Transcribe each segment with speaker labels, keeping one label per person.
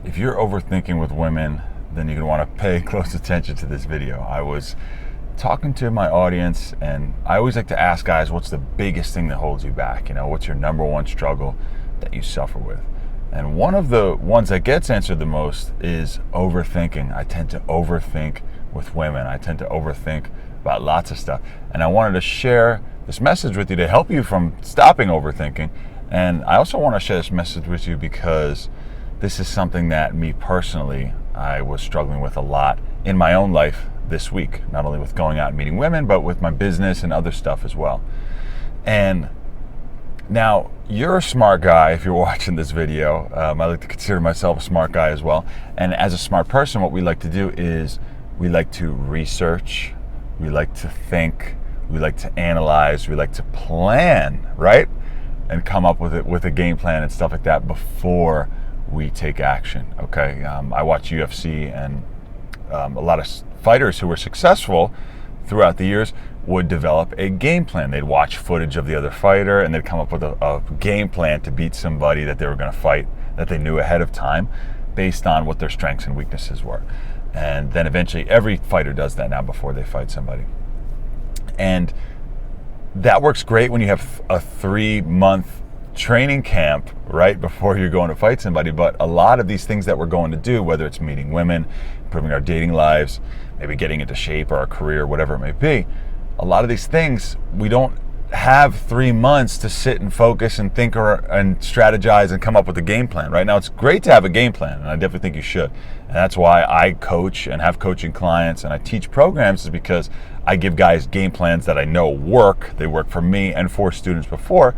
Speaker 1: If you're overthinking with women, then you're going to want to pay close attention to this video. I was talking to my audience, and I always like to ask guys, what's the biggest thing that holds you back? What's your number one struggle that you suffer with? And one of the ones that gets answered the most is overthinking. I tend to overthink with women. I tend to overthink about lots of stuff. And I wanted to share this message with you to help you from stopping overthinking. And I also want to share this message with you because this is something that me personally, I was struggling with a lot in my own life this week, not only with going out and meeting women, but with my business and other stuff as well. And now, you're a smart guy if you're watching this video. I like to consider myself a smart guy as well. And as a smart person, what we like to do is we like to research, we like to think, we like to analyze, we like to plan, right? And come up with a game plan and stuff like that before we take action, okay? I watch UFC, and a lot of fighters who were successful throughout the years would develop a game plan. They'd watch footage of the other fighter, and they'd come up with a game plan to beat somebody that they were going to fight that they knew ahead of time based on what their strengths and weaknesses were. And then eventually every fighter does that now before they fight somebody. And that works great when you have a 3-month training camp right before you're going to fight somebody. But a lot of these things that we're going to do, whether it's meeting women, improving our dating lives, maybe getting into shape or our career, whatever it may be, a lot of these things, we don't have 3 months to sit and focus and think and strategize and come up with a game plan. Right now, it's great to have a game plan, and I definitely think you should. And that's why I coach and have coaching clients and I teach programs, is because I give guys game plans that I know work. They work for me and for students before.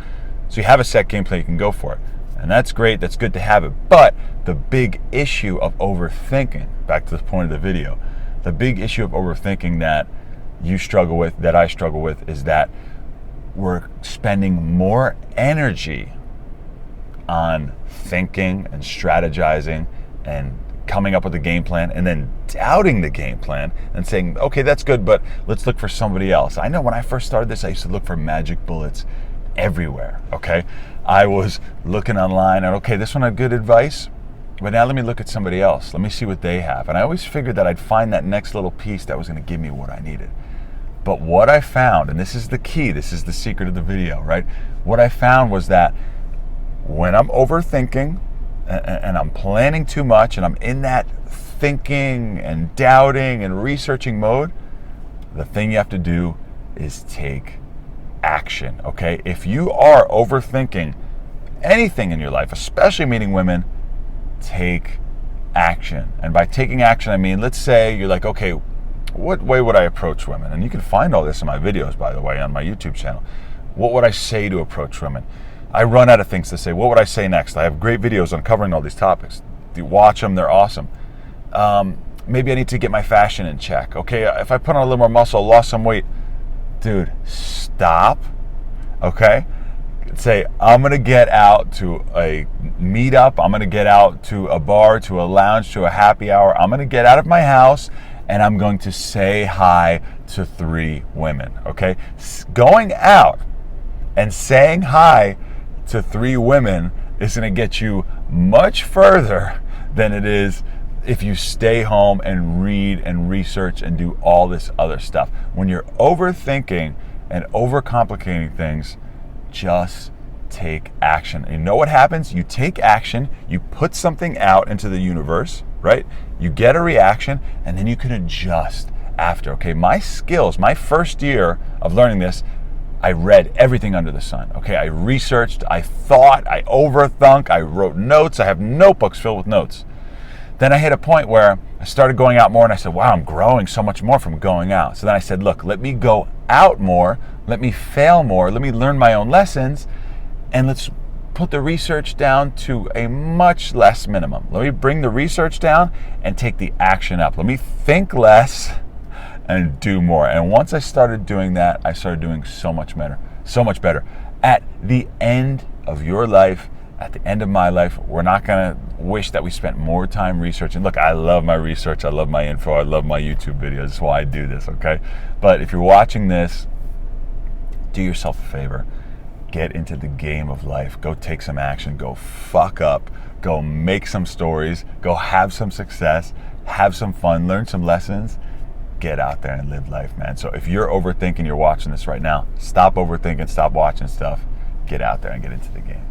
Speaker 1: So you have a set game plan, you can go for it. And that's great, that's good to have it. But the big issue of overthinking, back to the point of the video, the big issue of overthinking that you struggle with, that I struggle with, is that we're spending more energy on thinking and strategizing and coming up with a game plan, and then doubting the game plan and saying, okay, that's good, but let's look for somebody else. I know when I first started this, I used to look for magic bullets everywhere, okay? I was looking online and, okay, this one had good advice, but now let me look at somebody else. Let me see what they have. And I always figured that I'd find that next little piece that was going to give me what I needed. But what I found, and this is the key, this is the secret of the video, right? What I found was that when I'm overthinking and I'm planning too much and I'm in that thinking and doubting and researching mode, the thing you have to do is take action, okay? If you are overthinking anything in your life, especially meeting women, take action. And by taking action, I mean, let's say you're like, okay, what way would I approach women? And you can find all this in my videos, by the way, on my YouTube channel. What would I say to approach women? I run out of things to say. What would I say next? I have great videos on covering all these topics. You watch them, they're awesome. Maybe I need to get my fashion in check. Okay, if I put on a little more muscle, lost some weight. Dude, stop, okay? Say, I'm going to get out to a meetup. I'm going to get out to a bar, to a lounge, to a happy hour. I'm going to get out of my house, and I'm going to say hi to 3 women, okay? Going out and saying hi to 3 women is going to get you much further than it is if you stay home and read and research and do all this other stuff. When you're overthinking and overcomplicating things, just take action. And you know what happens? You take action, you put something out into the universe, right? You get a reaction, and then you can adjust after. Okay, my skills, my first year of learning this, I read everything under the sun. Okay, I researched, I thought, I overthunk, I wrote notes. I have notebooks filled with notes. Then I hit a point where I started going out more, and I said, wow, I'm growing so much more from going out. So then I said, look, let me go out more, let me fail more, let me learn my own lessons, and let's put the research down to a much less minimum. Let me bring the research down and take the action up. Let me think less and do more. And once I started doing that, I started doing so much better, so much better. At the end of your life, at the end of my life, we're not going to wish that we spent more time researching. Look, I love my research. I love my info. I love my YouTube videos. That's why I do this, okay? But if you're watching this, do yourself a favor. Get into the game of life. Go take some action. Go fuck up go make some stories, go have some success, have some fun, learn some lessons, get out there and live life, man. So if you're overthinking, you're watching this right now, stop overthinking, stop watching stuff, get out there and get into the game.